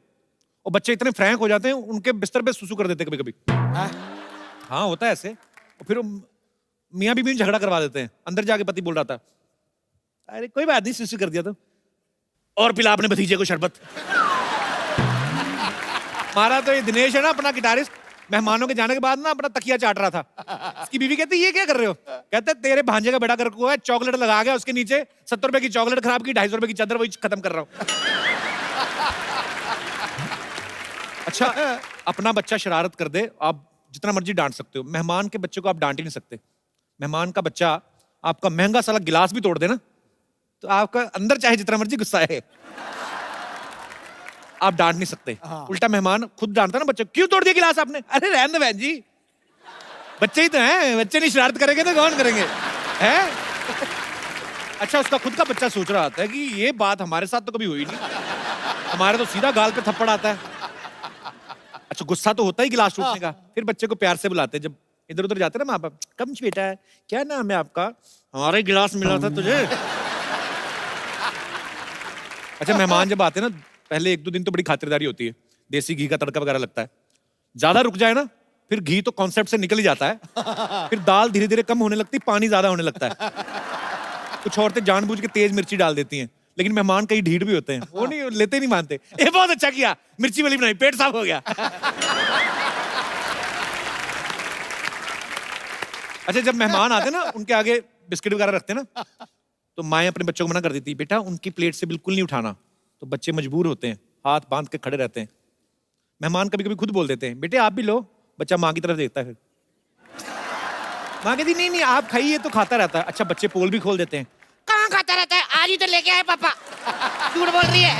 और बच्चे इतने फ्रैंक हो जाते हैं उनके बिस्तर पे सुसु कर देते हैं कभी कभी। हाँ होता है ऐसे। और फिर मियाँ बीवी में झगड़ा करवा देते हैं, अंदर जाके पति बोल रहा था अरे कोई बात नहीं सुसु कर दिया तो, और पिला अपने भतीजे को शरबत। हमारा तो ये दिनेश है ना अपना गिटारिस्ट, मेहमानों के जाने के बाद ना अपना तकिया चाट रहा था। उसकी बीवी कहती ये क्या कर रहे हो? कहते तेरे भांजे का बेटा कर को है, चॉकलेट लगा गया उसके नीचे, 70 रुपए की चॉकलेट खराब की, 250 रुपए की चादर, वही खत्म कर रहा हूं। अच्छा अपना बच्चा शरारत कर दे आप जितना मर्जी डांट सकते हो, मेहमान के बच्चे को आप डांट ही नहीं सकते। मेहमान का बच्चा आपका महंगा साला गिलास भी तोड़ दे ना तो आपका अंदर चाहे जितना मर्जी गुस्सा है आप डांट नहीं सकते। उल्टा मेहमान खुद डांटता ना बच्चे, क्यों तोड़ दिया गिलास आपने? अरे रहने दो बहन जी, बच्चे ही तो हैं, बच्चे नहीं शरारत करेंगे तो कौन करेंगे हैं? अच्छा उसका खुद का बच्चा सोच रहा होता है कि ये बात हमारे साथ तो कभी हुई नहीं, हमारे तो सीधा गाल पे थप्पड़ आता है। अच्छा गुस्सा तो होता ही गिलास टूटने का, फिर बच्चे को प्यार से बुलाते हैं जब इधर उधर जाते ना माँ बाप, कम बेटा क्या नाम है आपका? हमारा गिलास मिला था तुझे। अच्छा मेहमान जब आते हैं ना पहले 1-2 दिन तो बड़ी खातिरदारी होती है, देसी घी का तड़का वगैरह लगता है, ज्यादा रुक जाए ना फिर घी तो कॉन्सेप्ट से निकल ही जाता है, फिर दाल धीरे धीरे कम होने लगती, पानी ज्यादा होने लगता है। कुछ औरतें जानबूझ के तेज मिर्ची डाल देती हैं, लेकिन मेहमान कई ढीठ भी होते हैं, वो नहीं लेते नहीं मानते, ये बहुत अच्छा किया मिर्ची वाली बनाई, पेट साफ हो गया। अच्छा जब मेहमान आते ना उनके आगे बिस्किट वगैरह रखते ना तो माएं अपने बच्चों को मना कर देती, बेटा उनकी प्लेट से बिल्कुल नहीं उठाना, तो बच्चे मजबूर होते हैं, हाथ बांध के खड़े रहते हैं। मेहमान कभी कभी खुद बोल देते हैं, बेटे आप भी लो, बच्चा माँ की तरफ देखता है, फिर माँ कहती नहीं नहीं आप खाइए, तो खाता रहता है। अच्छा बच्चे पोल भी खोल देते हैं, कहाँ खाता रहता है, आज ही तो लेके आए पापा, झूठ बोल रही है।